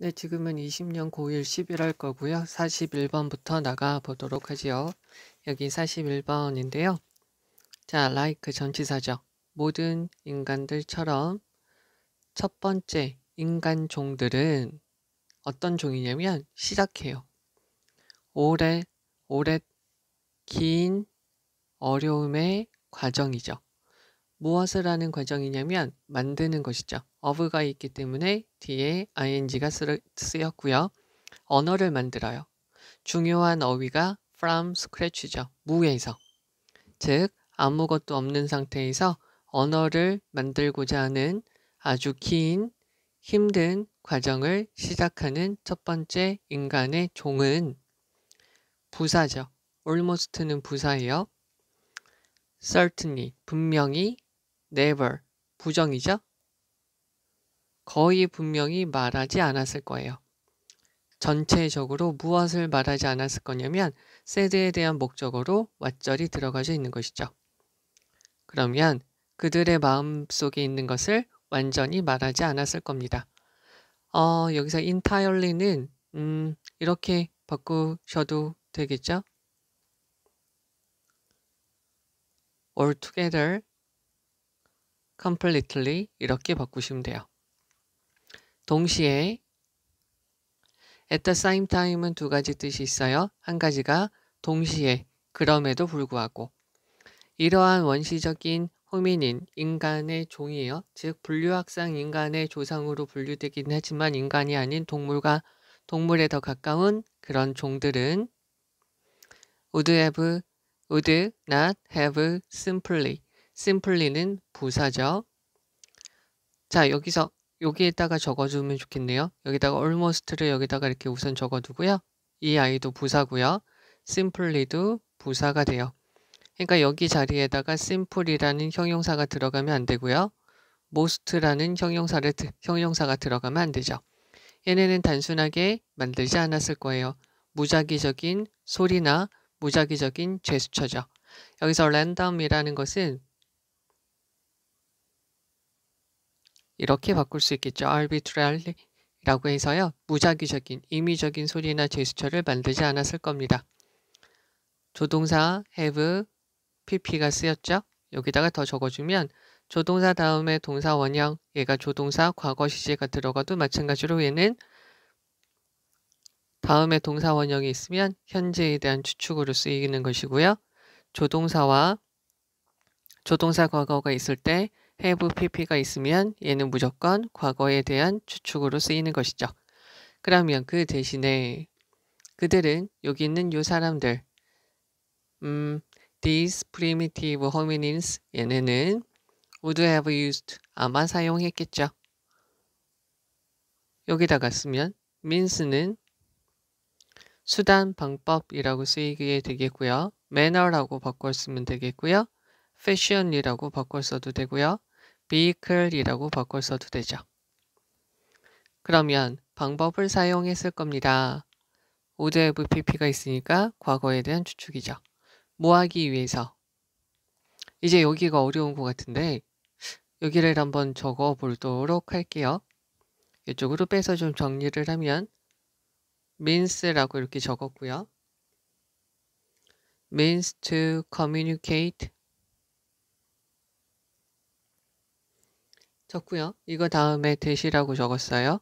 네, 지금은 20년 고1 11월 거고요. 41번부터 나가 보도록 하지요. 여기 41번인데요. 자, like 전치사죠. 모든 인간들처럼 첫 번째 인간 종들은 어떤 종이냐면 시작해요. 오래 긴 어려움의 과정이죠. 무엇을 하는 과정이냐면 만드는 것이죠. of가 있기 때문에 뒤에 ing가 쓰였고요. 언어를 만들어요. 중요한 어휘가 from scratch죠. 무에서. 즉 아무것도 없는 상태에서 언어를 만들고자 하는 아주 긴 힘든 과정을 시작하는 첫 번째 인간의 종은 부사죠. almost는 부사예요. certainly 분명히, never 부정이죠. 거의 분명히 말하지 않았을 거예요. 전체적으로 무엇을 말하지 않았을 거냐면 said에 대한 목적어로 what절이 들어가져 있는 것이죠. 그러면 그들의 마음속에 있는 것을 완전히 말하지 않았을 겁니다. 여기서 entirely는 이렇게 바꾸셔도 되겠죠? altogether, completely 이렇게 바꾸시면 돼요. 동시에 at the same time은 두 가지 뜻이 있어요. 한 가지가 동시에, 그럼에도 불구하고. 이러한 원시적인 호미닌, 인간의 종이에요. 즉 분류학상 인간의 조상으로 분류되긴 하지만 인간이 아닌 동물에 더 가까운 그런 종들은 would not have simply는 부사죠. 자, 여기에다가 적어주면 좋겠네요. 여기다가 almost를 여기다가 이렇게 우선 적어두고요. 이 아이도 부사고요. simply도 부사가 돼요. 그러니까 여기 자리에다가 simple이라는 형용사가 들어가면 안 되고요. most라는 형용사가 들어가면 안 되죠. 얘네는 단순하게 만들지 않았을 거예요. 무작위적인 소리나 무작위적인 제스처죠. 여기서 random이라는 것은 이렇게 바꿀 수 있겠죠. arbitrary라고 해서요. 무작위적인, 임의적인 소리나 제스처를 만들지 않았을 겁니다. 조동사 have, pp가 쓰였죠. 여기다가 더 적어주면 조동사 다음에 동사 원형, 얘가 조동사 과거 시제가 들어가도 마찬가지로 얘는 다음에 동사 원형이 있으면 현재에 대한 추측으로 쓰이는 것이고요. 조동사 과거가 있을 때 have, pp가 있으면 얘는 무조건 과거에 대한 추측으로 쓰이는 것이죠. 그러면 그 대신에 그들은 여기 있는 요 사람들 these primitive hominins 얘네는 would have used 아마 사용했겠죠. 여기다가 쓰면 means는 수단, 방법이라고 쓰이게 되겠고요. manner라고 바꿔 쓰면 되겠고요. fashion이라고 바꿔 써도 되고요. vehicle이라고 바꿔 써도 되죠. 그러면 방법을 사용했을 겁니다. would have pp가 있으니까 과거에 대한 추측이죠. 뭐 하기 위해서? 이제 여기가 어려운 것 같은데 여기를 한번 적어 보도록 할게요. 이쪽으로 빼서 좀 정리를 하면 means라고 이렇게 적었고요. means to communicate 적고요. 이거 다음에 that이라고 적었어요.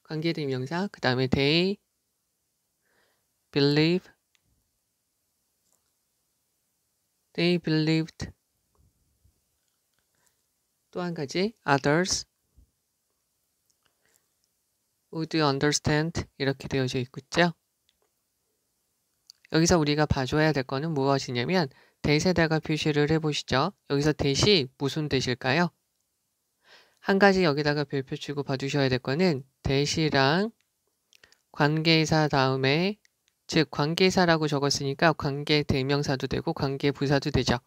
관계대명사, 그 다음에 they believed 또 한 가지 others would understand 이렇게 되어져 있겠죠. 여기서 우리가 봐줘야 될 거는 무엇이냐면 that에다가 표시를 해보시죠. 여기서 that이 무슨 that일까요? 한 가지 여기다가 별표 치고 봐주셔야 될 거는 that이랑 관계사 다음에 즉 관계사라고 적었으니까 관계 대명사도 되고 관계 부사도 되죠.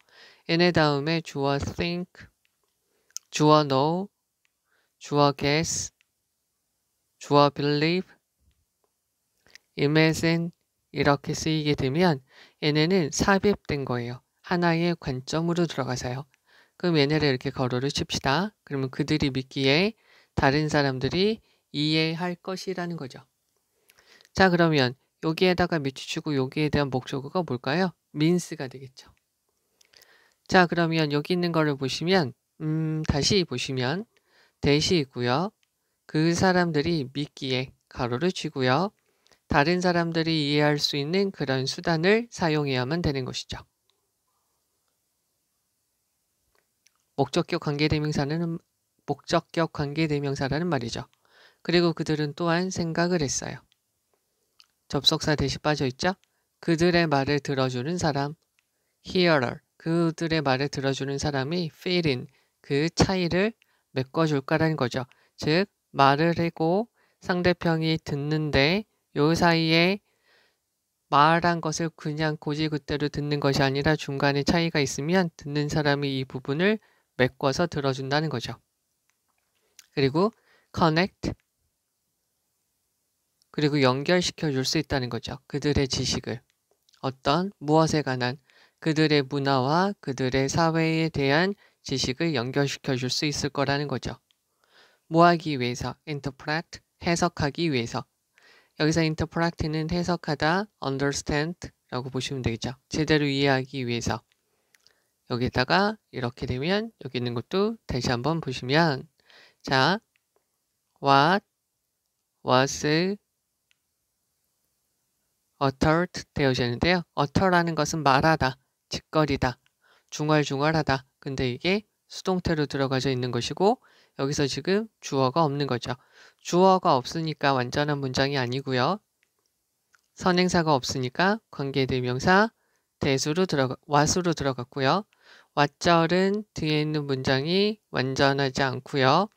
얘네 다음에 주어 think, 주어 know, 주어 guess, 주어 believe, imagine 이렇게 쓰이게 되면 얘네는 삽입된 거예요. 하나의 관점으로 들어가서요. 그럼 얘네를 이렇게 괄호를 칩시다. 그러면 그들이 믿기에 다른 사람들이 이해할 것이라는 거죠. 자, 그러면 여기에다가 밑줄치고 여기에 대한 목적어가 뭘까요? means가 되겠죠. 자, 그러면 여기 있는 거를 보시면 다시 보시면 대시 있고요. 그 사람들이 믿기에 가로를 치고요. 다른 사람들이 이해할 수 있는 그런 수단을 사용해야만 되는 것이죠. 목적격 관계대명사라는 말이죠. 그리고 그들은 또한 생각을 했어요. 접속사 대시 빠져있죠? 그들의 말을 들어주는 사람, hearer, 그들의 말을 들어주는 사람이 fit in, 그 차이를 메꿔줄까라는 거죠. 즉 말을 하고 상대편이 듣는데 요 사이에 말한 것을 그냥 고지그대로 듣는 것이 아니라 중간에 차이가 있으면 듣는 사람이 이 부분을 메꿔서 들어준다는 거죠. 그리고 connect, 그리고 연결시켜 줄 수 있다는 거죠. 그들의 지식을 어떤 무엇에 관한 그들의 문화와 그들의 사회에 대한 지식을 연결시켜 줄 수 있을 거라는 거죠. 뭐 하기 위해서? interpret, 해석하기 위해서. 여기서 interpret는 해석하다, understand 라고 보시면 되겠죠. 제대로 이해하기 위해서. 여기다가 이렇게 되면 여기 있는 것도 다시 한번 보시면 자, what was uttered 되어져 있는데요. utter라는 것은 말하다, 짓거리다, 중얼중얼하다. 근데 이게 수동태로 들어가져 있는 것이고 여기서 지금 주어가 없는 거죠. 주어가 없으니까 완전한 문장이 아니고요. 선행사가 없으니까 관계대명사 what으로 들어갔고요. what절은 뒤에 있는 문장이 완전하지 않고요.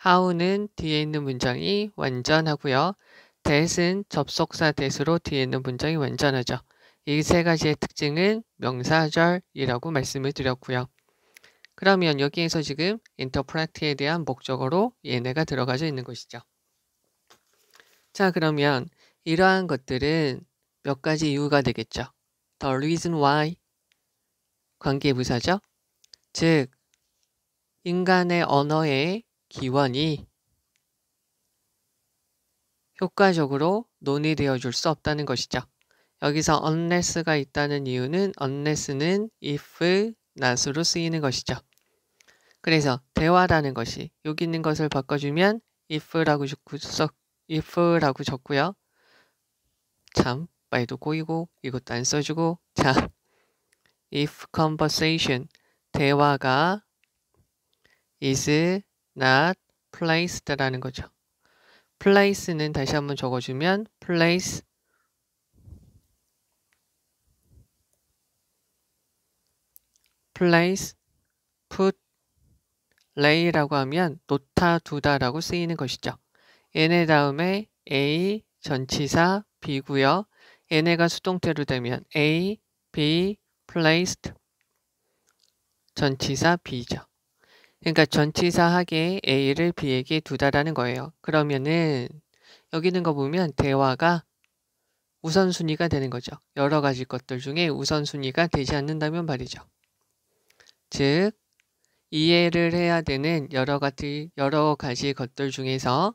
how는 뒤에 있는 문장이 완전하고요. that은 접속사 that으로 뒤에 있는 문장이 완전하죠. 이 세 가지의 특징은 명사절이라고 말씀을 드렸고요. 그러면 여기에서 지금 interpret에 대한 목적어로 얘네가 들어가져 있는 것이죠. 자, 그러면 이러한 것들은 몇 가지 이유가 되겠죠. The reason why 관계부사죠. 즉 인간의 언어의 기원이 효과적으로 논의되어 줄 수 없다는 것이죠. 여기서 unless가 있다는 이유는 unless는 if, not으로 쓰이는 것이죠. 그래서 대화라는 것이 여기 있는 것을 바꿔주면 if라고 적고요. 참 말도 꼬이고 이것도 안 써주고 자 if conversation 대화가 is not placed라는 거죠. place는 다시 한번 적어주면 place put lay라고 하면 놓다 두다라고 쓰이는 것이죠. 얘네 다음에 A 전치사 B고요. 얘네가 수동태로 되면 A, B, placed 전치사 B죠. 그러니까 전치사 하게 A를 B에게 두다라는 거예요. 그러면은 여기 있는 거 보면 대화가 우선순위가 되는 거죠. 여러 가지 것들 중에 우선순위가 되지 않는다면 말이죠. 즉 이해를 해야 되는 여러 가지 것들 중에서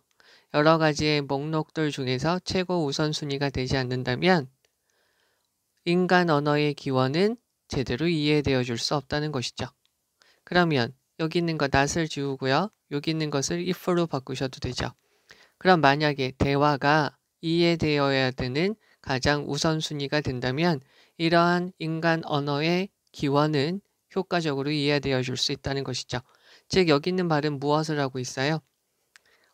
여러 가지의 목록들 중에서 최고 우선순위가 되지 않는다면 인간 언어의 기원은 제대로 이해되어 줄 수 없다는 것이죠. 그러면 여기 있는 거 not을 지우고요. 여기 있는 것을 if로 바꾸셔도 되죠. 그럼 만약에 대화가 이해되어야 되는 가장 우선순위가 된다면 이러한 인간 언어의 기원은 효과적으로 이해되어 줄 수 있다는 것이죠. 즉 여기 있는 말은 무엇을 하고 있어요?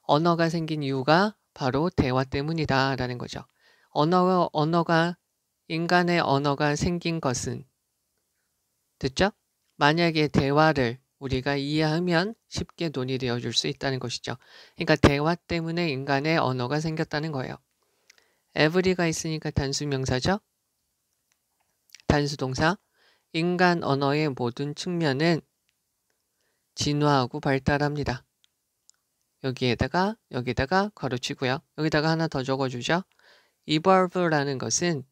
언어가 생긴 이유가 바로 대화 때문이다 라는 거죠. 인간의 언어가 생긴 것은 듣죠? 만약에 대화를 우리가 이해하면 쉽게 논의되어 줄 수 있다는 것이죠. 그러니까 대화 때문에 인간의 언어가 생겼다는 거예요. every가 있으니까 단수명사죠. 단수동사. 인간 언어의 모든 측면은 진화하고 발달합니다. 여기다가 괄호치고요. 여기다가 하나 더 적어주죠. evolve라는 것은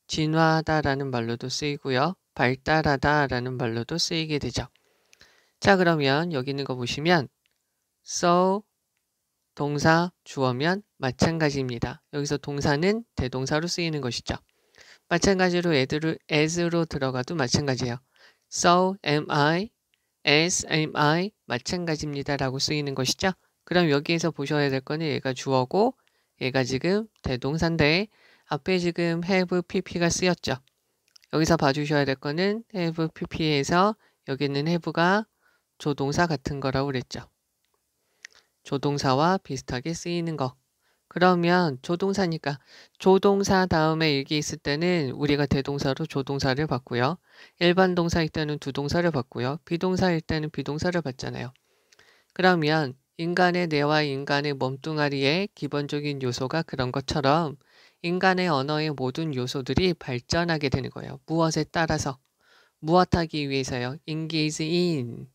진화하다라는 말로도 쓰이고요. 발달하다라는 말로도 쓰이게 되죠. 자, 그러면 여기 있는 거 보시면 so 동사, 주어면 마찬가지입니다. 여기서 동사는 대동사로 쓰이는 것이죠. 마찬가지로 as로 들어가도 마찬가지예요. So am I, as am I 마찬가지입니다 라고 쓰이는 것이죠. 그럼 여기에서 보셔야 될 거는 얘가 주어고 얘가 지금 대동사인데 앞에 지금 have pp가 쓰였죠. 여기서 봐주셔야 될 거는 have pp에서 여기는 have가 조동사 같은 거라고 그랬죠. 조동사와 비슷하게 쓰이는 거. 그러면 조동사니까 조동사 다음에 일기 있을 때는 우리가 대동사로 조동사를 받고요. 일반 동사일 때는 두동사를 받고요. 비동사일 때는 비동사를 받잖아요. 그러면 인간의 뇌와 인간의 몸뚱아리의 기본적인 요소가 그런 것처럼 인간의 언어의 모든 요소들이 발전하게 되는 거예요. 무엇에 따라서 무엇하기 위해서요. engage in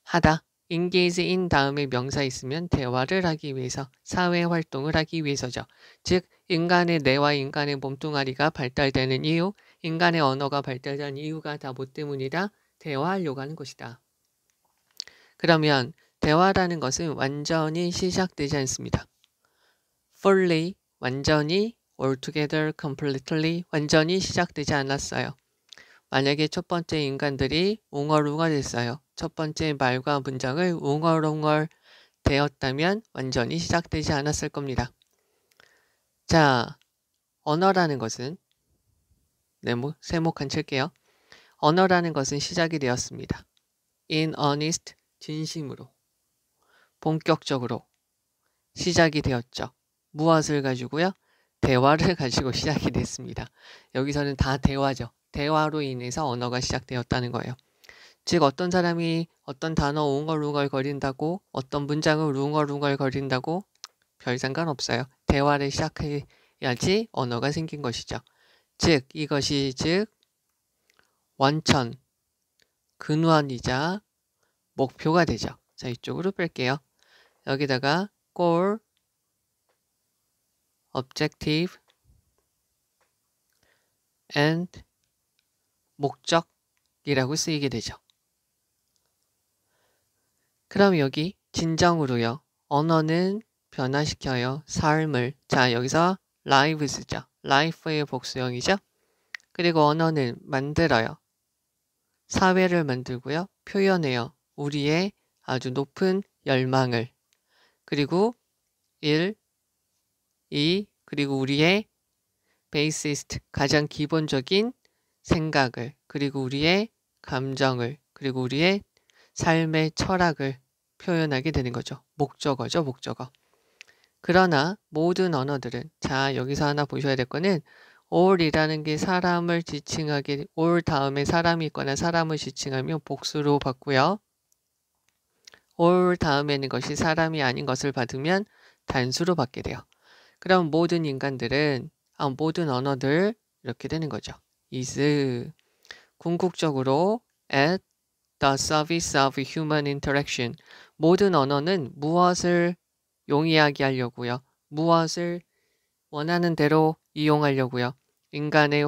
하다. engage in 다음에 명사 있으면 대화를 하기 위해서, 사회활동을 하기 위해서죠. 즉 인간의 뇌와 인간의 몸뚱아리가 발달되는 이유, 인간의 언어가 발달한 이유가 다 뭐 때문이다? 대화하려고 하는 것이다. 그러면 대화라는 것은 완전히 시작되지 않습니다. fully, 완전히, altogether, completely, 완전히 시작되지 않았어요. 만약에 첫 번째 인간들이 웅얼웅얼했어요. 첫 번째 말과 문장을 웅얼웅얼 되었다면 완전히 시작되지 않았을 겁니다. 자, 언어라는 것은 세목 한 칠게요. 언어라는 것은 시작이 되었습니다. in earnest, 진심으로, 본격적으로 시작이 되었죠. 무엇을 가지고요? 대화를 가지고 시작이 됐습니다. 여기서는 다 대화죠. 대화로 인해서 언어가 시작되었다는 거예요. 즉 어떤 사람이 어떤 단어 웅얼웅얼 거린다고 어떤 문장을 웅얼웅얼 거린다고 별 상관없어요. 대화를 시작해야지 언어가 생긴 것이죠. 즉 이것이 즉 원천, 근원이자 목표가 되죠. 자 이쪽으로 뺄게요. 여기다가 goal, objective, and 목적이라고 쓰이게 되죠. 그럼 여기 진정으로요. 언어는 변화시켜요. 삶을. 자 여기서 lives죠. life의 복수형이죠. 그리고 언어는 만들어요. 사회를 만들고요. 표현해요. 우리의 아주 높은 열망을. 그리고 그리고 우리의 베이시스트, 가장 기본적인 생각을, 그리고 우리의 감정을, 그리고 우리의 삶의 철학을 표현하게 되는 거죠. 목적어죠, 목적어. 그러나 모든 언어들은 자 여기서 하나 보셔야 될 거는 all이라는 게 사람을 지칭하게 all 다음에 사람이 있거나 사람을 지칭하면 복수로 받고요. all 다음에 있는 것이 사람이 아닌 것을 받으면 단수로 받게 돼요. 그럼 모든 인간들은 모든 언어들 이렇게 되는 거죠. is 궁극적으로 at the service of human interaction 모든 언어는 무엇을 용이하게 하려고요. 무엇을 원하는 대로 이용하려고요. 인간의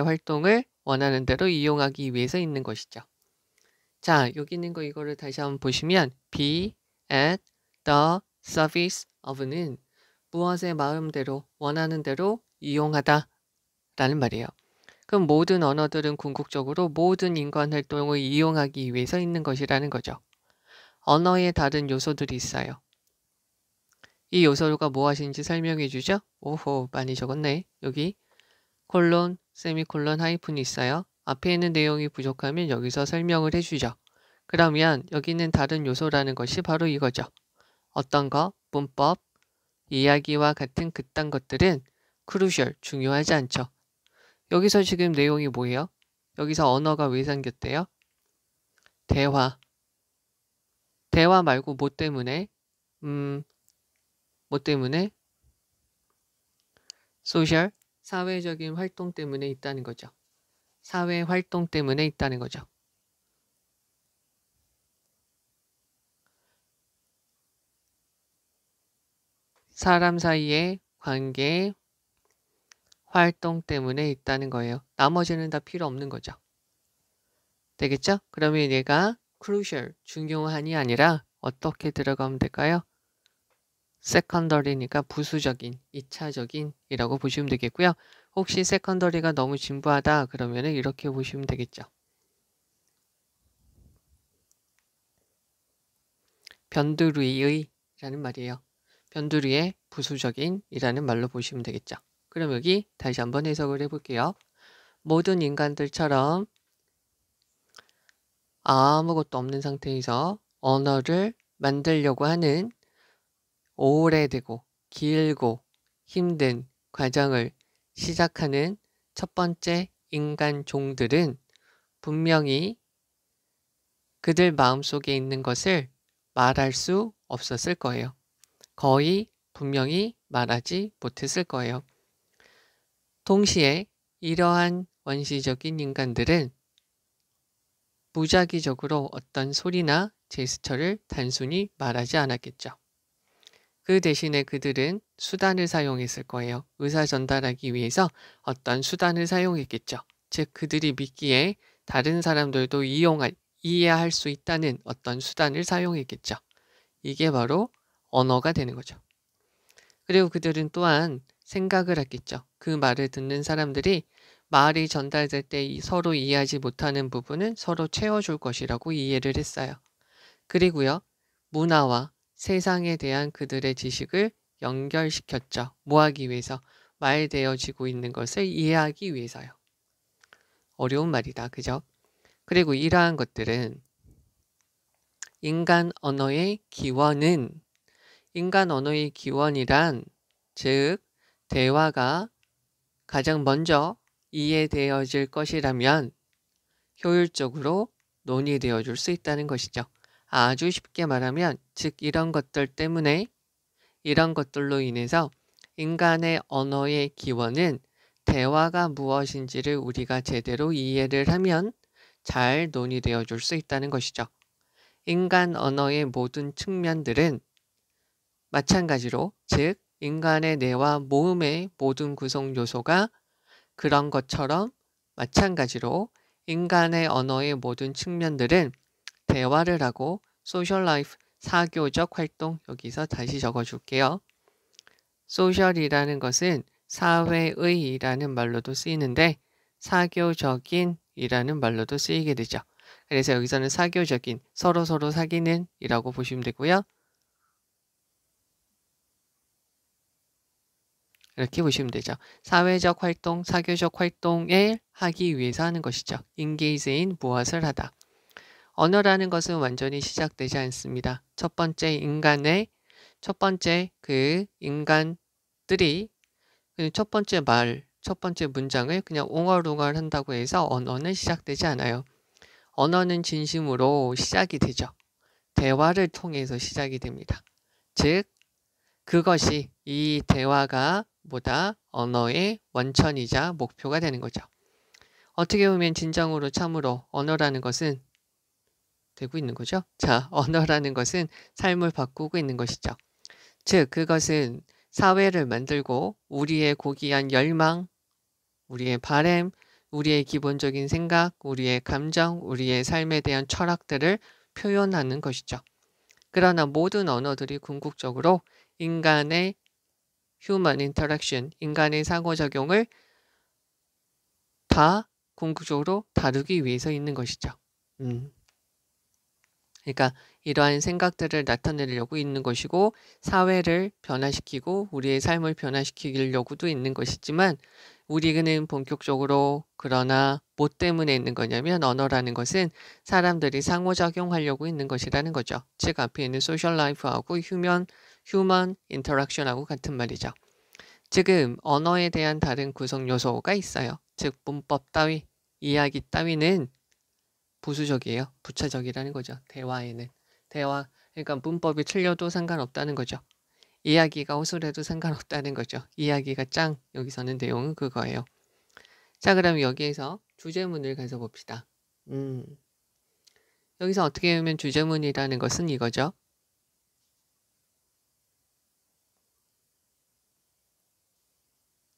활동을 원하는 대로 이용하기 위해서 있는 것이죠. 자, 여기 있는 거 이거를 다시 한번 보시면 be at the service of는 무엇의 마음대로 원하는 대로 이용하다 라는 말이에요. 그럼 모든 언어들은 궁극적으로 모든 인간 활동을 이용하기 위해서 있는 것이라는 거죠. 언어에 다른 요소들이 있어요. 이 요소가 무엇인지 설명해 주죠. 오호 많이 적었네. 여기 콜론, 세미콜론, 하이픈이 있어요. 앞에 있는 내용이 부족하면 여기서 설명을 해주죠. 그러면 여기 있는 다른 요소라는 것이 바로 이거죠. 어떤 거? 문법, 이야기와 같은 그딴 것들은 crucial, 중요하지 않죠. 여기서 지금 내용이 뭐예요? 여기서 언어가 왜 생겼대요? 대화. 대화 말고 뭐 때문에? 뭐 때문에? 소셜, 사회적인 활동 때문에 있다는 거죠. 사회 활동 때문에 있다는 거죠. 사람 사이의 관계, 활동 때문에 있다는 거예요. 나머지는 다 필요 없는 거죠. 되겠죠? 그러면 얘가 crucial, 중요한이 아니라 어떻게 들어가면 될까요? secondary니까 부수적인, 2차적인이라고 보시면 되겠고요. 혹시 secondary가 너무 진부하다 그러면 이렇게 보시면 되겠죠. 변두리의 라는 말이에요. 변두리의 부수적인이라는 말로 보시면 되겠죠. 그럼 여기 다시 한번 해석을 해볼게요. 모든 인간들처럼 아무것도 없는 상태에서 언어를 만들려고 하는 오래되고 길고 힘든 과정을 시작하는 첫 번째 인간 종들은 분명히 그들 마음속에 있는 것을 말할 수 없었을 거예요. 거의 분명히 말하지 못했을 거예요. 동시에 이러한 원시적인 인간들은 무작위적으로 어떤 소리나 제스처를 단순히 말하지 않았겠죠. 그 대신에 그들은 수단을 사용했을 거예요. 의사 전달하기 위해서 어떤 수단을 사용했겠죠. 즉 그들이 믿기에 다른 사람들도 이해할 수 있다는 어떤 수단을 사용했겠죠. 이게 바로 언어가 되는 거죠. 그리고 그들은 또한 생각을 했겠죠. 그 말을 듣는 사람들이 말이 전달될 때 서로 이해하지 못하는 부분은 서로 채워줄 것이라고 이해를 했어요. 그리고요, 문화와 세상에 대한 그들의 지식을 연결시켰죠. 뭐 하기 위해서? 말되어지고 있는 것을 이해하기 위해서요. 어려운 말이다. 그죠? 그리고 이러한 것들은 인간 언어의 기원이란 즉 대화가 가장 먼저 이해되어질 것이라면 효율적으로 논의되어줄 수 있다는 것이죠. 아주 쉽게 말하면 즉 이런 것들 때문에 이런 것들로 인해서 인간의 언어의 기원은 대화가 무엇인지를 우리가 제대로 이해를 하면 잘 논의되어 줄 수 있다는 것이죠. 인간 언어의 모든 측면들은 마찬가지로 즉 인간의 뇌와 몸의 모든 구성 요소가 그런 것처럼 마찬가지로 인간의 언어의 모든 측면들은 대화를 하고 소셜 라이프, 사교적 활동, 여기서 다시 적어줄게요. 소셜이라는 것은 사회의라는 말로도 쓰이는데 사교적인이라는 말로도 쓰이게 되죠. 그래서 여기서는 사교적인, 서로 사귀는 이라고 보시면 되고요. 이렇게 보시면 되죠. 사회적 활동, 사교적 활동을 하기 위해서 하는 것이죠. engage인 무엇을 하다. 언어라는 것은 완전히 시작되지 않습니다. 첫 번째 인간들이 첫 번째 말, 첫 번째 문장을 그냥 옹얼옹얼 한다고 해서 언어는 시작되지 않아요. 언어는 진심으로 시작이 되죠. 대화를 통해서 시작이 됩니다. 즉 그것이 이 대화가 보다 언어의 원천이자 목표가 되는 거죠. 어떻게 보면 진정으로 참으로 언어라는 것은 되고 있는 거죠. 자, 언어라는 것은 삶을 바꾸고 있는 것이죠. 즉 그것은 사회를 만들고 우리의 고귀한 열망, 우리의 바램, 우리의 기본적인 생각, 우리의 감정, 우리의 삶에 대한 철학들을 표현하는 것이죠. 그러나 모든 언어들이 궁극적으로 인간의 human interaction, 인간의 상호작용을 다 궁극적으로 다루기 위해서 있는 것이죠. 그러니까 이러한 생각들을 나타내려고 있는 것이고 사회를 변화시키고 우리의 삶을 변화시키려고도 있는 것이지만 우리는 본격적으로 그러나 뭐 때문에 있는 거냐면 언어라는 것은 사람들이 상호작용하려고 있는 것이라는 거죠. 즉 앞에 있는 소셜 라이프하고 휴먼 인터랙션하고 같은 말이죠. 지금 언어에 대한 다른 구성 요소가 있어요. 즉 문법 따위, 이야기 따위는 부수적이에요. 부차적이라는 거죠. 대화에는. 그러니까 문법이 틀려도 상관없다는 거죠. 이야기가 허술해도 상관없다는 거죠. 이야기가 짱. 여기서는 내용은 그거예요. 자, 그럼 여기에서 주제문을 가서 봅시다. 여기서 어떻게 보면 주제문이라는 것은 이거죠.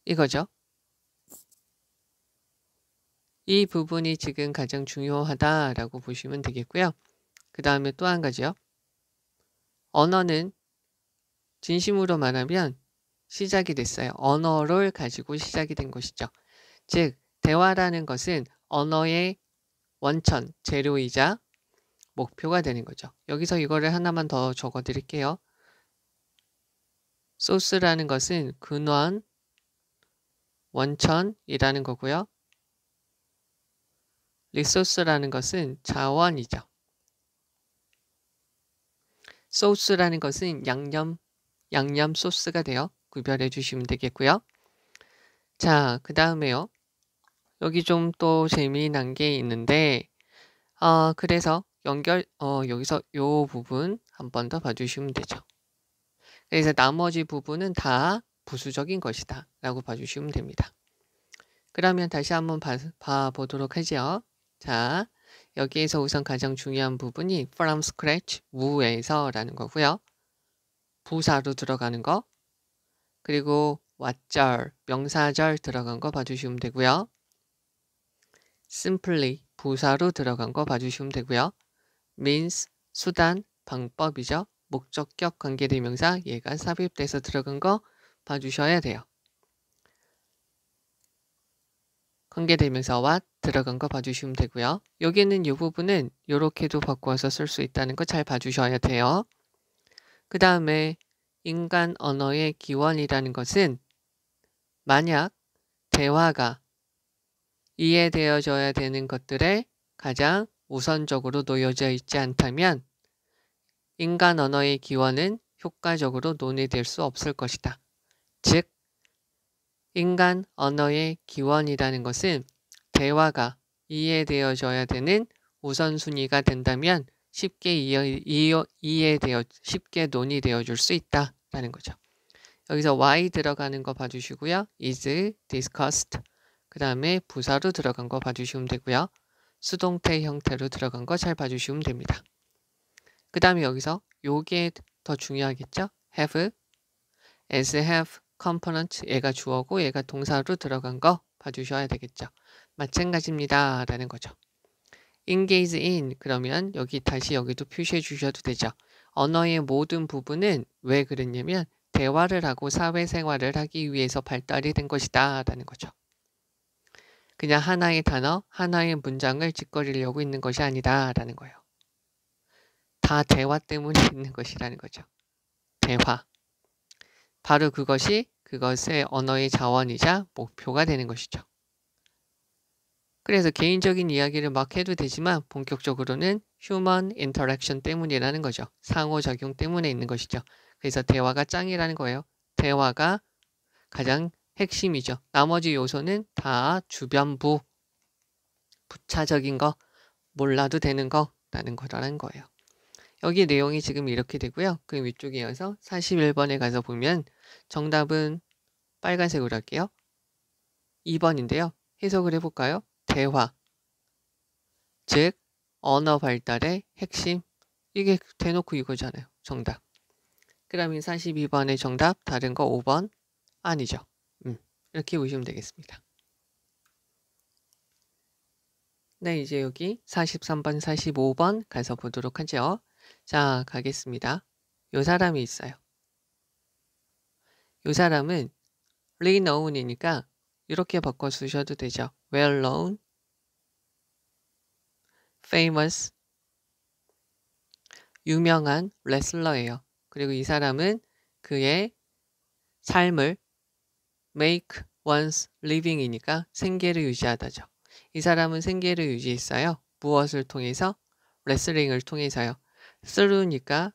이거죠. 이 부분이 지금 가장 중요하다라고 보시면 되겠고요. 그 다음에 또 한 가지요. 언어는 진심으로 말하면 시작이 됐어요. 언어를 가지고 시작이 된 것이죠. 즉, 대화라는 것은 언어의 원천, 재료이자 목표가 되는 거죠. 여기서 이거를 하나만 더 적어 드릴게요. 소스라는 것은 근원, 원천이라는 거고요. 리소스라는 것은 자원이죠. 소스라는 것은 양념 소스가 돼요. 구별해 주시면 되겠고요. 자, 그 다음에요. 여기 좀 또 재미난 게 있는데, 그래서 여기서 요 부분 한 번 더 봐주시면 되죠. 그래서 나머지 부분은 다 부수적인 것이다 라고 봐주시면 됩니다. 그러면 다시 한번 봐보도록 하죠. 자, 여기에서 우선 가장 중요한 부분이 from scratch, 무에서 라는 거고요. 부사로 들어가는 거, 그리고 왓절, 명사절 들어간 거 봐주시면 되고요. simply, 부사로 들어간 거 봐주시면 되고요. means, 수단, 방법이죠. 목적격 관계대명사, 얘가 삽입돼서 들어간 거 봐주셔야 돼요. 관계대명사와 들어간 거 봐주시면 되고요. 여기는 이 부분은 이렇게도 바꿔서 쓸 수 있다는 거 잘 봐주셔야 돼요. 그 다음에 인간 언어의 기원이라는 것은 만약 대화가 이해되어져야 되는 것들에 가장 우선적으로 놓여져 있지 않다면 인간 언어의 기원은 효과적으로 논의될 수 없을 것이다. 즉, 인간 언어의 기원이라는 것은 대화가 이해되어져야 되는 우선순위가 된다면 쉽게 쉽게 논의되어 줄 수 있다라는 거죠. 여기서 why 들어가는 거 봐주시고요. is discussed. 그 다음에 부사로 들어간 거 봐주시면 되고요. 수동태 형태로 들어간 거 잘 봐주시면 됩니다. 그 다음에 여기서 요게 더 중요하겠죠? have, as have, component, 얘가 주어고 얘가 동사로 들어간 거 봐주셔야 되겠죠. 마찬가지입니다 라는 거죠. engage in, 그러면 다시 여기도 표시해 주셔도 되죠. 언어의 모든 부분은 왜 그랬냐면 대화를 하고 사회생활을 하기 위해서 발달이 된 것이다 라는 거죠. 그냥 하나의 단어, 하나의 문장을 짓거리려고 있는 것이 아니다 라는 거예요. 다 대화 때문에 있는 것이라는 거죠. 대화. 바로 그것의 언어의 자원이자 목표가 되는 것이죠. 그래서 개인적인 이야기를 막 해도 되지만 본격적으로는 휴먼 인터랙션 때문이라는 거죠. 상호작용 때문에 있는 것이죠. 그래서 대화가 짱이라는 거예요. 대화가 가장 핵심이죠. 나머지 요소는 다 주변부, 부차적인 거, 몰라도 되는 거라는 거라는 거예요. 여기 내용이 지금 이렇게 되고요. 그 위쪽에 이어서 41번에 가서 보면 정답은 빨간색으로 할게요. 2번인데요. 해석을 해볼까요? 대화, 즉 언어 발달의 핵심. 이게 대놓고 이거잖아요. 정답. 그러면 42번의 정답 다른 거 5번 아니죠. 이렇게 보시면 되겠습니다. 네, 이제 여기 43번, 45번 가서 보도록 하죠. 자, 가겠습니다. 요 사람이 있어요. 요 사람은 renown이니까 이렇게 바꿔 쓰셔도 되죠. well known, famous, 유명한 레슬러예요. 그리고 이 사람은 그의 삶을 make one's living이니까 생계를 유지하다죠. 이 사람은 생계를 유지했어요. 무엇을 통해서? 레슬링을 통해서요. through니까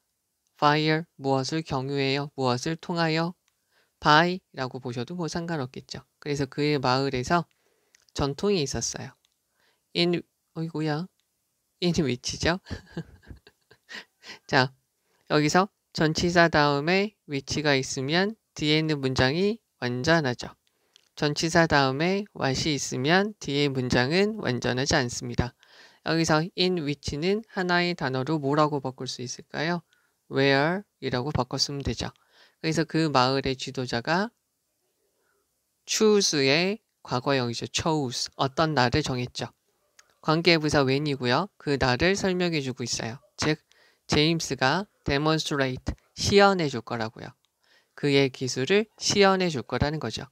via 무엇을 경유해요. 무엇을 통하여? by라고 보셔도 뭐 상관없겠죠. 그래서 그의 마을에서 전통이 있었어요. in which죠. 자, 여기서 전치사 다음에 which가 있으면 뒤에 있는 문장이 완전하죠. 전치사 다음에 what이 있으면 뒤에 문장은 완전하지 않습니다. 여기서 in which는 하나의 단어로 뭐라고 바꿀 수 있을까요? where 이라고 바꿨으면 되죠. 그래서 그 마을의 지도자가 choose의 과거형이죠. chose, 어떤 날을 정했죠. 관계부사 when이고요. 그 날을 설명해 주고 있어요. 즉 제임스가 demonstrate, 시연해 줄 거라고요. 그의 기술을 시연해 줄 거라는 거죠.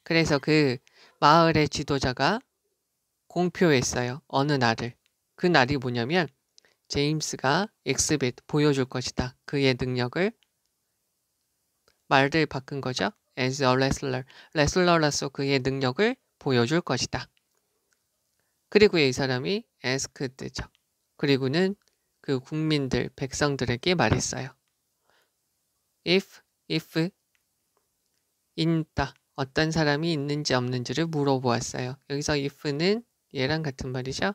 그래서 그 마을의 지도자가 공표했어요. 어느 날을. 그 날이 뭐냐면 제임스가 exhibit 보여줄 것이다. 그의 능력을 말을 바꾼 거죠. as a wrestler. 레슬러로서 그의 능력을 보여줄 것이다. 그리고 이 사람이 asked죠. 그리고는 그 국민들, 백성들에게 말했어요. if 있다. 어떤 사람이 있는지 없는지를 물어보았어요. 여기서 if는 얘랑 같은 말이죠.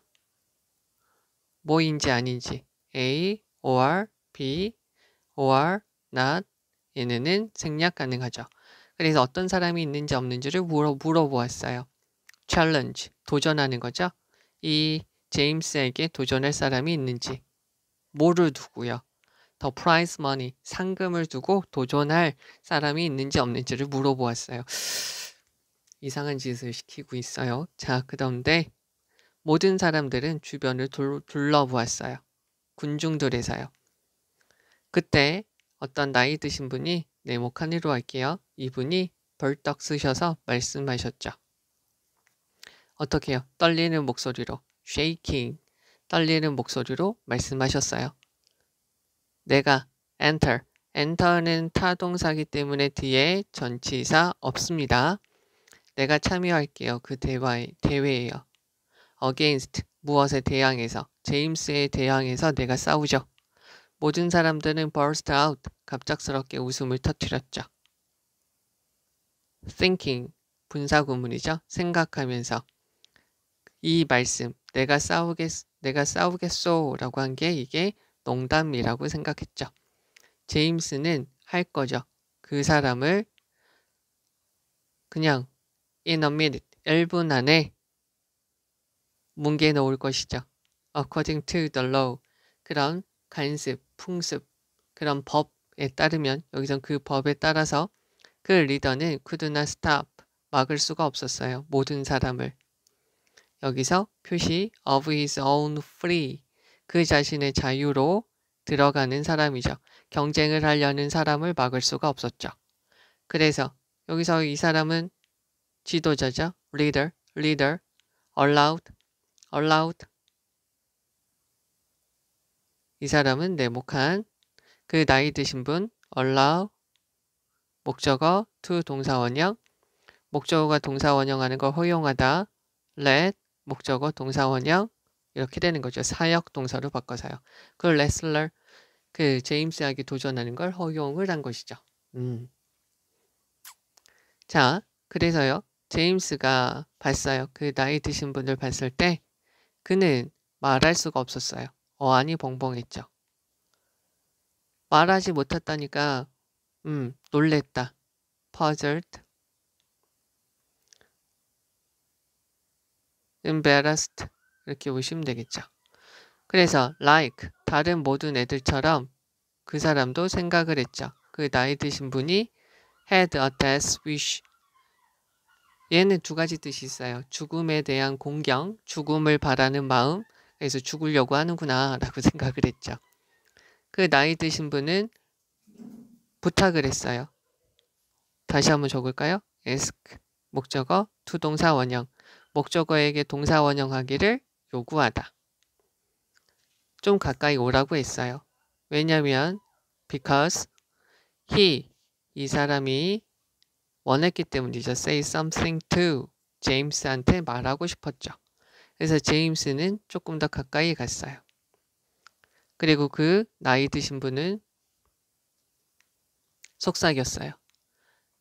뭐인지 아닌지 A or B or not 얘네는 생략 가능하죠. 그래서 어떤 사람이 있는지 없는지를 물어보았어요. challenge 도전하는 거죠. 이 제임스에게 도전할 사람이 있는지 뭐를 두고요. 더 prize money 상금을 두고 도전할 사람이 있는지 없는지를 물어보았어요. 이상한 짓을 시키고 있어요. 자, 그런데 모든 사람들은 주변을 둘러보았어요. 군중들에서요. 그때 어떤 나이 드신 분이 네모칸이로 할게요. 이분이 벌떡 쓰셔서 말씀하셨죠. 어떻게 해요? 떨리는 목소리로 shaking 떨리는 목소리로 말씀하셨어요. 내가 enter는 타동사기 때문에 뒤에 전치사 없습니다. 내가 참여할게요. 그 대회예요. against 무엇에 대항해서 제임스에 대항해서 내가 싸우죠. 모든 사람들은 burst out 갑작스럽게 웃음을 터뜨렸죠. thinking 분사구문이죠. 생각하면서 이 말씀 내가 싸우겠소 라고 한 게 이게 농담이라고 생각했죠. 제임스는 할 거죠. 그 사람을 그냥 in a minute 1분 안에 뭉개 놓을 것이죠. according to the law 그런 관습, 풍습, 그런 법에 따르면 여기선 그 법에 따라서 그 리더는 could not stop 막을 수가 없었어요. 모든 사람을. 여기서 표시 of his own free 그 자신의 자유로 들어가는 사람이죠. 경쟁을 하려는 사람을 막을 수가 없었죠. 그래서 여기서 이 사람은 지도자죠. leader, allowed 이 사람은 네모칸 그 나이 드신 분 allow 목적어 to 동사원형 목적어가 동사원형하는 걸 허용하다 let 목적어 동사원형 이렇게 되는 거죠. 사역 동사로 바꿔서요. 그 레슬러 그 제임스에게 도전하는 걸 허용을 한 것이죠. 자, 그래서요. 제임스가 봤어요. 그 나이 드신 분을 봤을 때 그는 말할 수가 없었어요. 어안이 벙벙했죠. 말하지 못했다니까 놀랬다. puzzled, embarrassed 이렇게 보시면 되겠죠. 그래서 like 다른 모든 애들처럼 그 사람도 생각을 했죠. 그 나이 드신 분이 had a death wish 얘는 두 가지 뜻이 있어요. 죽음에 대한 공경, 죽음을 바라는 마음 그래서 죽으려고 하는구나 라고 생각을 했죠. 그 나이 드신 분은 부탁을 했어요. 다시 한번 적을까요? ask 목적어 to 동사 원형 목적어에게 동사 원형하기를 요구하다. 좀 가까이 오라고 했어요. 왜냐면 because 이 사람이 원했기 때문이죠. say something to 제임스한테 말하고 싶었죠. 그래서 제임스는 조금 더 가까이 갔어요. 그리고 그 나이 드신 분은 속삭였어요.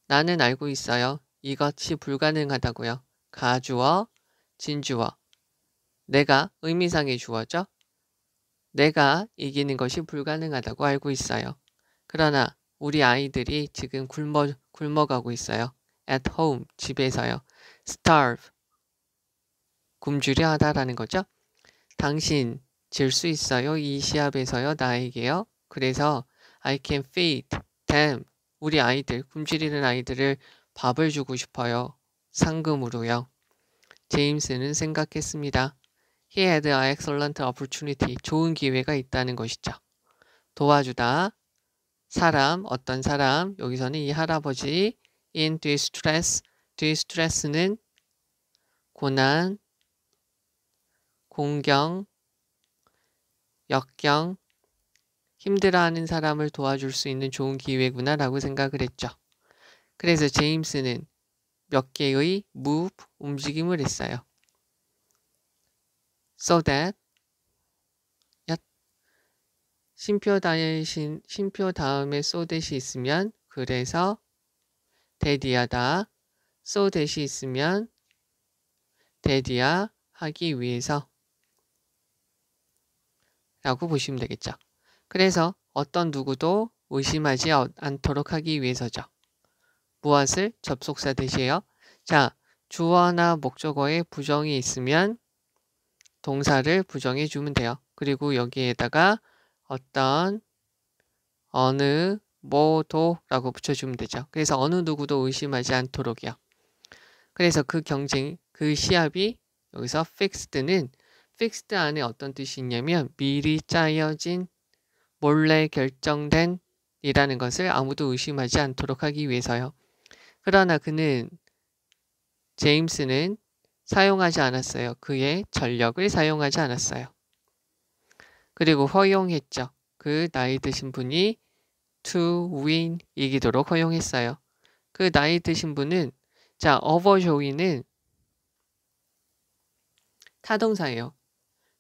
나는 알고 있어요. 이것이 불가능하다고요. 가주어, 진주어. 내가 의미상의 주어죠. 내가 이기는 것이 불가능하다고 알고 있어요. 그러나 우리 아이들이 지금 굶어가고 있어요. at home, 집에서요. starve, 굶주려 하다라는 거죠. 당신 질 수 있어요. 이 시합에서요. 나에게요. 그래서 I can feed them, 우리 아이들, 굶주리는 아이들을 밥을 주고 싶어요. 상금으로요. 제임스는 생각했습니다. He had an excellent opportunity. 좋은 기회가 있다는 것이죠. 도와주다. 사람, 어떤 사람, 여기서는 이 할아버지 in distress, distress는 고난, 공경, 역경, 힘들어하는 사람을 도와줄 수 있는 좋은 기회구나 라고 생각을 했죠. 그래서 제임스는 몇 개의 move, 움직임을 했어요. So that 쉼표 다음에 so that이 있으면 그래서 that이하다, so that이 있으면 that이야 하기 위해서 라고 보시면 되겠죠. 그래서 어떤 누구도 의심하지 않도록 하기 위해서죠. 무엇을? 접속사 that이에요. 자, 주어나 목적어에 부정이 있으면 동사를 부정해 주면 돼요. 그리고 여기에다가 어떤, 어느, 뭐도라고 붙여주면 되죠. 그래서 어느 누구도 의심하지 않도록이요. 그래서 그 경쟁, 그 시합이 여기서 fixed는 fixed 안에 어떤 뜻이 있냐면 미리 짜여진, 몰래 결정된 이라는 것을 아무도 의심하지 않도록 하기 위해서요. 그러나 제임스는 사용하지 않았어요. 그의 전력을 사용하지 않았어요. 그리고 허용했죠. 그 나이 드신 분이 to win 이기도록 허용했어요. 그 나이 드신 분은 자, overjoy는 타동사예요.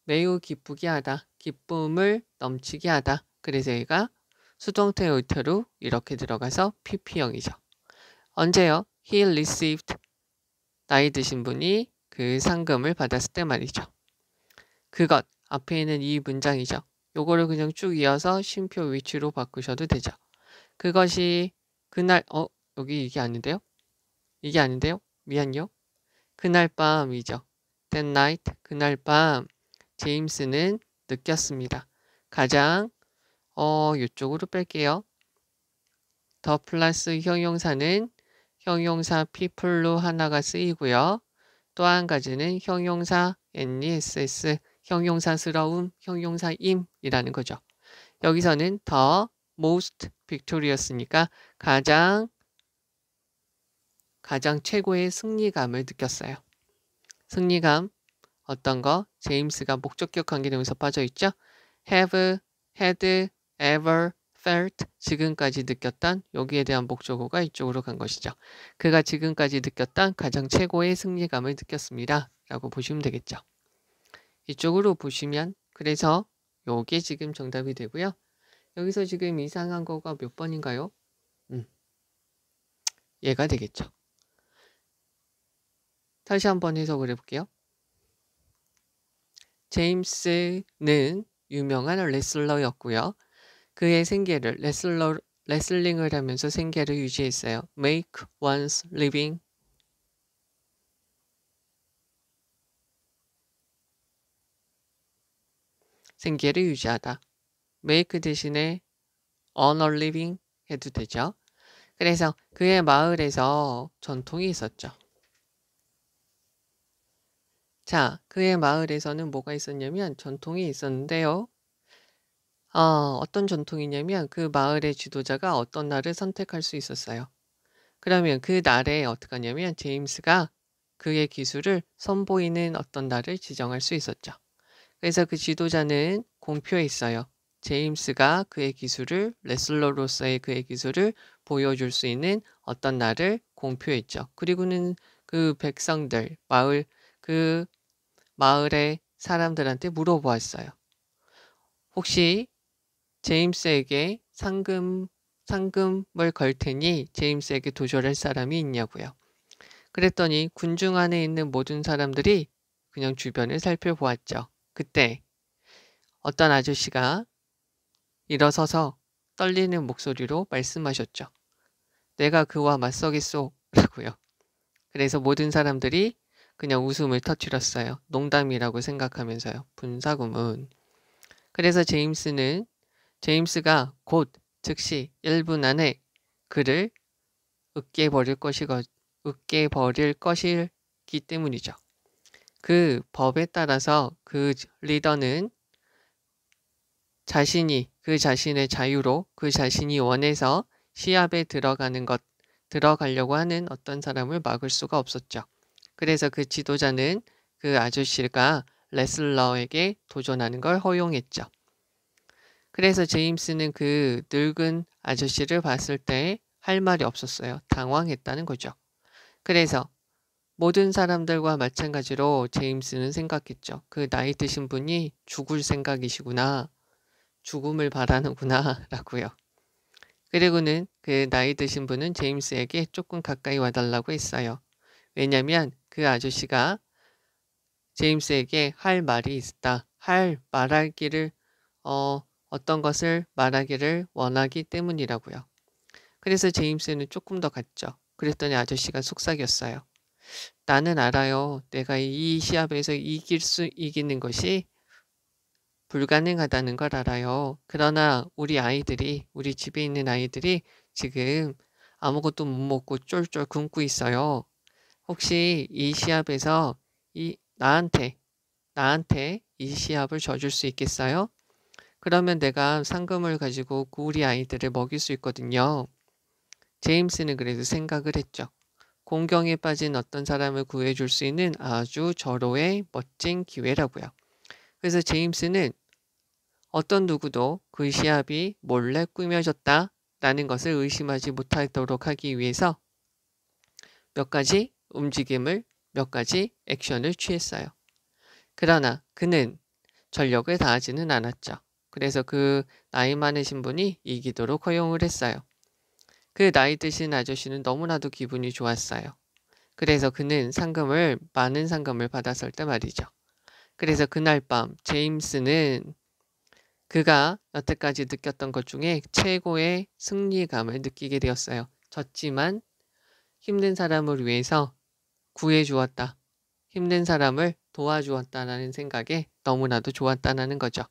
매우 기쁘게 하다, 기쁨을 넘치게 하다. 그래서 얘가 수동태 의태로 이렇게 들어가서 PP형이죠. 언제요? He received 나이 드신 분이 그 상금을 받았을 때 말이죠. 그것 앞에 있는 이 문장이죠. 요거를 그냥 쭉 이어서 쉼표 위치로 바꾸셔도 되죠. 그것이 그날 여기 이게 아닌데요? 이게 아닌데요? 미안요. 그날 밤이죠. That night 그날 밤 제임스는 느꼈습니다. 가장 이쪽으로 뺄게요. 더 플러스 형용사는 형용사 people로 하나가 쓰이고요. 또 한 가지는 형용사 NESS, 형용사스러움, 형용사임이라는 거죠. 여기서는 더 most victorious니까 가장 최고의 승리감을 느꼈어요. 승리감 어떤 거? 제임스가 목적격 관계대명사 빠져 있죠? have, had, ever, felt 지금까지 느꼈던 여기에 대한 목적어가 이쪽으로 간 것이죠. 그가 지금까지 느꼈던 가장 최고의 승리감을 느꼈습니다. 라고 보시면 되겠죠. 이쪽으로 보시면 그래서 요게 지금 정답이 되고요. 여기서 지금 이상한 거가 몇 번인가요? 얘가 되겠죠. 다시 한번 해석을 해볼게요. 제임스는 유명한 레슬러였고요. 그의 생계를 레슬링을 하면서 생계를 유지했어요. Make one's living. 생계를 유지하다. make 대신에 earn a living 해도 되죠. 그래서 그의 마을에서 전통이 있었죠. 자, 그의 마을에서는 뭐가 있었냐면 전통이 있었는데요. 어떤 전통이냐면 그 마을의 지도자가 어떤 날을 선택할 수 있었어요. 그러면 그 날에 어떻게 하냐면 제임스가 그의 기술을 선보이는 어떤 날을 지정할 수 있었죠. 그래서 그 지도자는 공표에 있어요. 제임스가 그의 기술을 레슬러로서의 그의 기술을 보여줄 수 있는 어떤 날을 공표했죠. 그리고는 그 백성들 그 마을의 사람들한테 물어보았어요. 혹시 제임스에게 상금을 걸 테니 제임스에게 도전할 사람이 있냐고요. 그랬더니 군중 안에 있는 모든 사람들이 그냥 주변을 살펴보았죠. 그때 어떤 아저씨가 일어서서 떨리는 목소리로 말씀하셨죠. 내가 그와 맞서겠소 라고요. 그래서 모든 사람들이 그냥 웃음을 터뜨렸어요. 농담이라고 생각하면서요. 분사구문. 그래서 제임스가 곧 즉시 1분 안에 그를 으깨버릴 것이기 때문이죠. 그 법에 따라서 그 리더는 자신이 그 자신의 자유로 그 자신이 원해서 시합에 들어가려고 하는 어떤 사람을 막을 수가 없었죠. 그래서 그 지도자는 그 아저씨가 레슬러에게 도전하는 걸 허용했죠. 그래서 제임스는 그 늙은 아저씨를 봤을 때 할 말이 없었어요. 당황했다는 거죠. 그래서 모든 사람들과 마찬가지로 제임스는 생각했죠. 그 나이 드신 분이 죽을 생각이시구나. 죽음을 바라는구나 라고요. 그리고는 그 나이 드신 분은 제임스에게 조금 가까이 와달라고 했어요. 왜냐하면 그 아저씨가 제임스에게 할 말이 있다. 어떤 것을 말하기를 원하기 때문이라고요. 그래서 제임스는 조금 더 갔죠. 그랬더니 아저씨가 속삭였어요. 나는 알아요. 내가 이 시합에서 이기는 것이 불가능하다는 걸 알아요. 그러나 우리 집에 있는 아이들이 지금 아무것도 못 먹고 쫄쫄 굶고 있어요. 혹시 이 시합에서 나한테 이 시합을 져줄 수 있겠어요? 그러면 내가 상금을 가지고 우리 아이들을 먹일 수 있거든요. 제임스는 그래서 생각을 했죠. 공경에 빠진 어떤 사람을 구해줄 수 있는 아주 절호의 멋진 기회라고요. 그래서 제임스는 어떤 누구도 그 시합이 몰래 꾸며졌다라는 것을 의심하지 못하도록 하기 위해서 몇 가지 액션을 취했어요. 그러나 그는 전력을 다하지는 않았죠. 그래서 그 나이 많으신 분이 이기도록 허용을 했어요. 그 나이 드신 아저씨는 너무나도 기분이 좋았어요. 그래서 그는 많은 상금을 받았을 때 말이죠. 그래서 그날 밤 제임스는 그가 여태까지 느꼈던 것 중에 최고의 승리감을 느끼게 되었어요. 졌지만 힘든 사람을 위해서 구해주었다. 힘든 사람을 도와주었다라는 생각에 너무나도 좋았다는 거죠.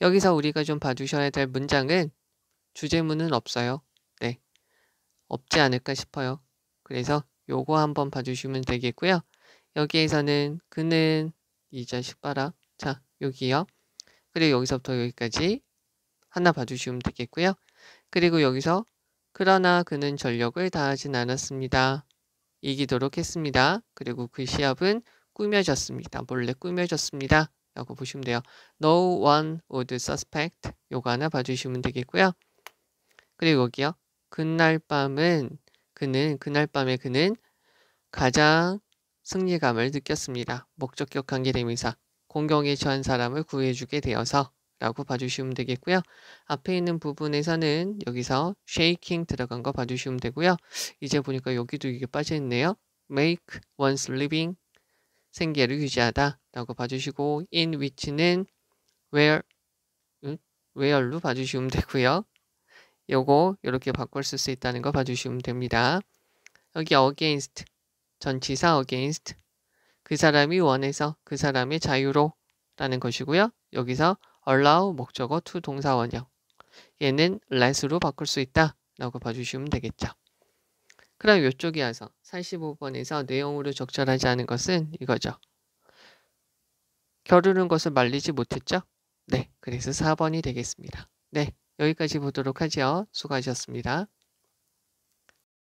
여기서 우리가 좀 봐주셔야 될 문장은 주제문은 없어요. 네, 없지 않을까 싶어요. 그래서 요거 한번 봐주시면 되겠고요. 여기에서는 그는 이 자식 봐라. 자, 여기요. 그리고 여기서부터 여기까지 하나 봐주시면 되겠고요. 그리고 여기서 그러나 그는 전력을 다하진 않았습니다. 이기도록 했습니다. 그리고 그 시합은 꾸며졌습니다. 몰래 꾸며졌습니다. 라고 보시면 돼요. No one would suspect. 요거 하나 봐주시면 되겠고요. 그리고 여기요. 그날 밤에 그는 가장 승리감을 느꼈습니다. 목적격 관계대명사. 공경에 처한 사람을 구해주게 되어서 라고 봐주시면 되겠고요. 앞에 있는 부분에서는 여기서 shaking 들어간 거 봐주시면 되고요. 이제 보니까 여기도 이게 빠져있네요. make one's living 생계를 유지하다 라고 봐주시고 in which는 where로 봐주시면 되고요. 요거 이렇게 바꿔 쓸 수 있다는 거 봐주시면 됩니다. 여기 against 전치사 against 그 사람이 원해서 그 사람의 자유로 라는 것이고요. 여기서 allow 목적어 to 동사 원형 얘는 let으로 바꿀 수 있다 라고 봐주시면 되겠죠. 그럼 이쪽에 와서 45번에서 내용으로 적절하지 않은 것은 이거죠. 겨루는 것을 말리지 못했죠? 네, 그래서 4번이 되겠습니다. 네, 여기까지 보도록 하죠. 수고하셨습니다.